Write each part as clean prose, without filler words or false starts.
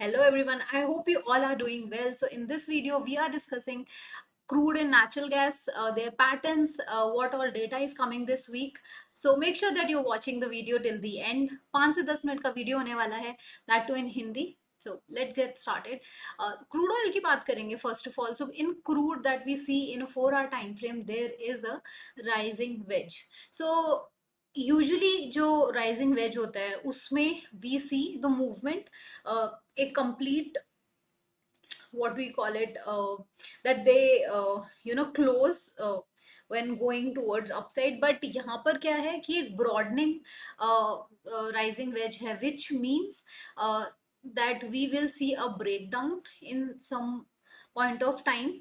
Hello everyone, I hope you all are doing well. So in this video we are discussing crude and natural gas, their patterns, what all data is coming this week. So make sure that you're watching the video till the end. 5 से 10 minute का video होने वाला है, that too in Hindi. So let's get started. Crude oil की बात करेंगे first of all. So in crude that we see in a 4 hour time frame, there is a rising wedge. So usually जो rising wedge होता है उसमें we see the movement a complete what we call it that they close when going towards upside, but यहाँ पर क्या है कि एक broadening rising wedge है, which means that we will see a breakdown in some point of time.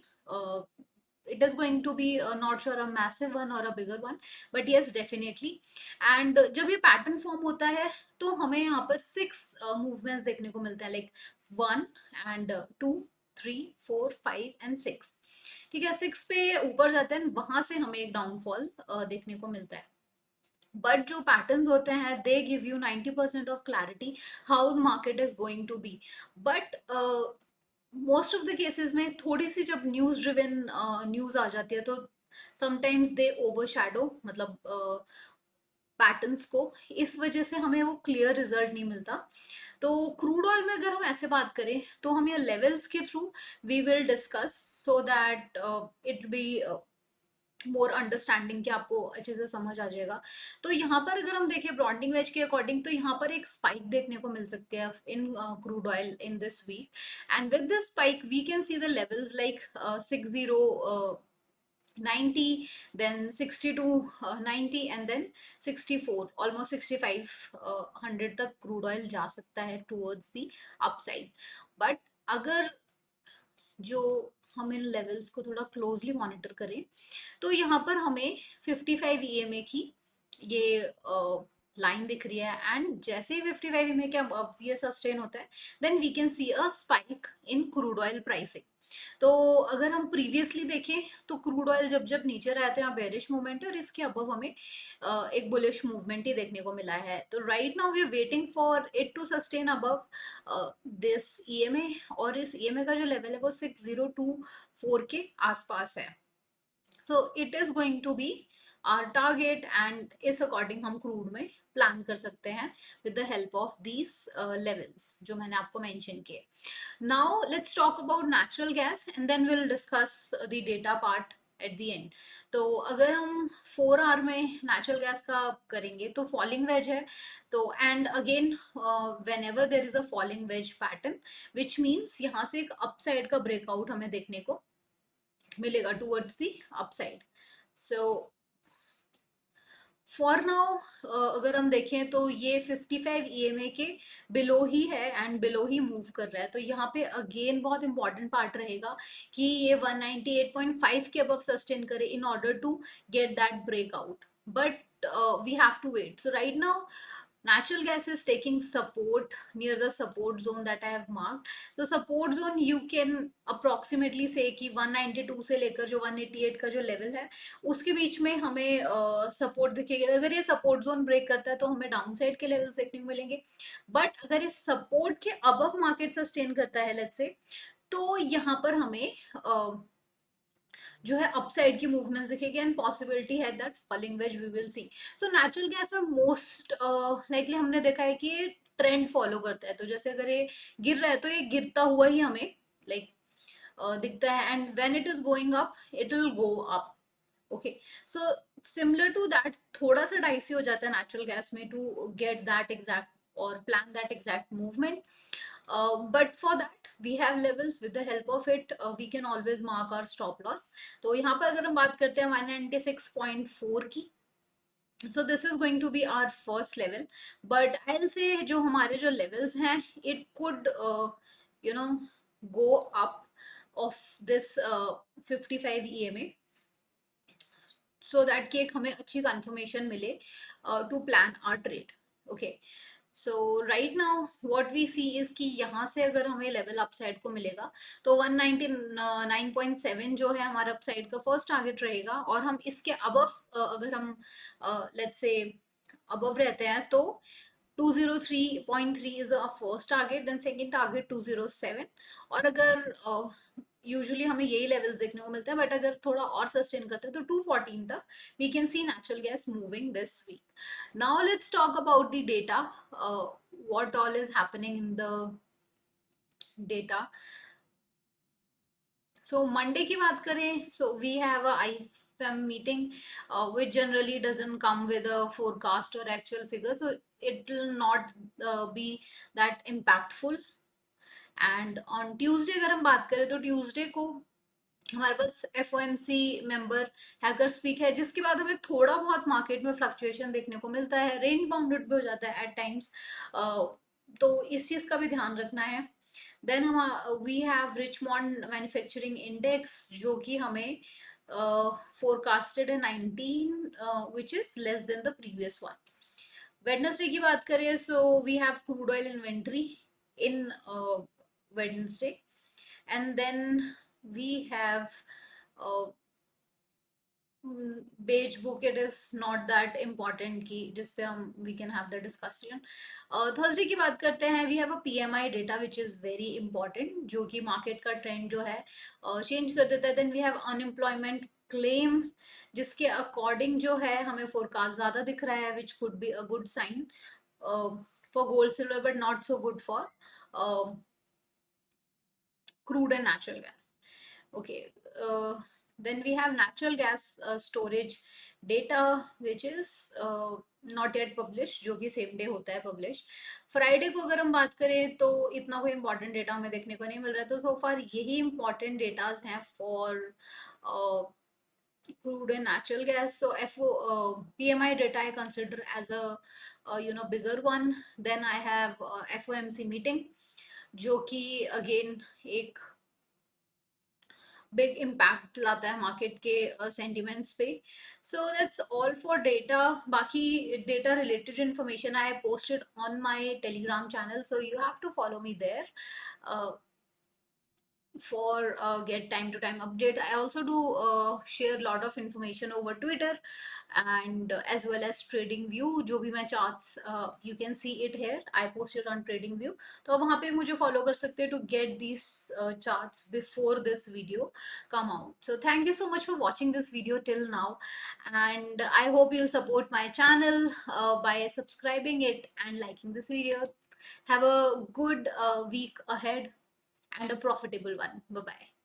It is going to be not sure a massive one or a bigger one, but yes definitely. And जब ये pattern form होता है तो हमें यहाँ पर 6 movements देखने को मिलते हैं, like 1 and 2 3 4 5 and 6. ठीक है, 6 पे ऊपर जाते हैं, वहां से हमें एक डाउनफॉल देखने को मिलता है. बट जो पैटर्न्स होते हैं they give you 90% of clarity how the market is going to be. But most of the cases में थोड़ी सी जब न्यूज ड्रिवन न्यूज आ जाती है तो समटाइम्स दे ओवरशैडो, मतलब पैटर्न्स को. इस वजह से हमें वो क्लियर रिजल्ट नहीं मिलता. तो क्रूड ऑयल में अगर हम ऐसे बात करें तो हम ये लेवल्स के through we will discuss so that it be more understanding, कि आपको अच्छे से समझ आ जाएगा. तो यहाँ पर अगर हम देखें ब्रॉन्डिंग वेज के अकॉर्डिंग तो यहाँ पर एक स्पाइक देखने को मिल सकती है in crude oil in this week. And with this spike we can see the levels like 90, then 62, 90 and then 64, almost 65 100 तक क्रूड ऑयल जा सकता है टूवर्ड्स द अपसाइड. बट अगर जो हम इन लेवल्स को थोड़ा क्लोजली मॉनिटर करें तो यहाँ पर हमें 55 EMA की ये लाइन दिख रही है. एंड जैसे ही 55 EMA के अब ये सस्टेन होता है then we can see a spike in crude oil pricing. तो अगर हम प्रीवियसली देखें तो क्रूड ऑयल जब जब नीचे रहा तो यहाँ बेरिश मूवमेंट है और इसके अबव हमें एक बुलिश मूवमेंट ही देखने को मिला है. तो right now we are waiting for it to sustain above this EMA, और इस EMA का जो लेवल है वो 6024 के आसपास है. So it is going to be our target and इस अकॉर्डिंग हम क्रूड में प्लान कर सकते हैं with the help of these levels जो मैंने आपको मेंशन किए. Now let's talk about natural gas and then will discuss the data part at the end. तो अगर हम 4 आवर में नेचुरल गैस का करेंगे तो फॉलिंग वेज है. तो and again when ever there is a falling veg pattern which means यहाँ से एक अपसाइड का ब्रेकआउट हमें देखने को मिलेगा towards the upside. So for now अगर हम देखें तो ये 55 EMA के बिलो ही है एंड बिलो ही मूव कर रहा है. तो यहाँ पे अगेन बहुत इंपॉर्टेंट पार्ट रहेगा कि ये 198.5 के अबव सस्टेन करे in order to get that breakout. But we have to wait. So right now natural gas is taking support near the support zone that I have marked. So support zone you can approximately say कि 192 से लेकर जो 188 का जो level है उसके बीच में हमें सपोर्ट दिखेगा. अगर ये सपोर्ट जोन ब्रेक करता है तो हमें डाउन साइड के लेवल्स देखने को मिलेंगे. बट अगर इस सपोर्ट के अबव मार्केट सस्टेन करता है लेट्स से, तो यहाँ पर हमें जो है अपसाइड की मूवमेंट्स दिखेगी एंड पॉसिबिलिटी है that falling wedge we will see. So natural gas में मोस्ट लाइकली हमने देखा है कि ये ट्रेंड फॉलो करता है. तो जैसे अगर ये गिर रहा है तो ये गिरता हुआ ही हमें लाइक दिखता है and when it is going up it will go up. Okay, so similar to that थोड़ा सा डाइसी हो जाता है नेचुरल गैस में टू गेट दैट एग्जैक्ट और plan that exact movement. But for that we have levels. With the help of it we can always mark our stop loss. तो यहाँ पर अगर हम बात करते हैं 196.4 की, so this is going to be our first level. But I'll say जो हमारे जो levels हैं it could you know go up of this 55 EMA so that कि एक हमें अच्छी confirmation मिले to plan our trade. Okay, so right now what we see is कि यहाँ से अगर हमें लेवल अपसाइड को मिलेगा तो 199.7 जो है हमारा अपसाइड का फर्स्ट टारगेट रहेगा. और हम इसके अबव अगर हम लेट्स से अबव रहते हैं तो 203.3 is our first target, then second target 207. और अगर यूजुअली हमें यही लेवल्स देखने को मिलते हैं, बट अगर थोड़ा और सस्टेन करते हैं तो 214 तक we can see natural gas moving this week. Now let's talk about the data, what all is happening in the data. So Monday की बात करें, so we have a IFM meeting, which generally doesn't come with a forecast or actual figure, so it will not be that impactful. And on Tuesday अगर हम बात करें तो Tuesday को हमारे पास FOMC मेंबर हैकर स्पीक है, जिसके बाद हमें थोड़ा बहुत मार्केट में फ्लक्चुएशन देखने को मिलता है, रेंज बाउंडेड भी हो जाता है एट टाइम्स, तो इस चीज़ का भी ध्यान रखना है. देन हम we have Richmond manufacturing index, जो कि हमें फोरकास्टेड है 19, which is less than the previous one. Wednesday की बात करें, so we have crude oil inventory in Wednesday, and then we have uh, beige book. It is not that important कि जिस पे हम we can have the discussion. Thursday की बात करते हैं, we have a PMI data which is very important, जो कि मार्केट का ट्रेंड जो है चेंज कर देता है. Then we have unemployment claim, जिसके अकॉर्डिंग जो है हमें फोरकास्ट ज़्यादा दिख रहा है, which could be a good sign for gold silver, but not so good for crude and natural gas. Okay, then we have natural gas storage data, which is not yet published, जो कि same day होता है publish. Friday को अगर हम बात करें तो इतना कोई इंपॉर्टेंट डेटा हमें देखने को नहीं मिल रहा है, तो सो फार यही इंपॉर्टेंट डेटाज हैं for crude and natural gas. So PMI data I consider as a bigger one. Then I have FOMC meeting, जो कि अगेन एक बिग इम्पैक्ट लाता है मार्केट के सेंटिमेंट्स पे. So that's all for data. बाकी data related information I posted on my Telegram channel, so you have to follow me there for get time to time update. I also do share a lot of information over Twitter, and as well as trading view. जो भी मैं charts, you can see it here, I posted on trading view, तो आप वहाँ पे मुझे follow कर सकते हैं to get these charts before this video come out. So thank you so much for watching this video till now, and I hope you'll support my channel by subscribing it and liking this video. Have a good week ahead and a profitable one. Bye bye.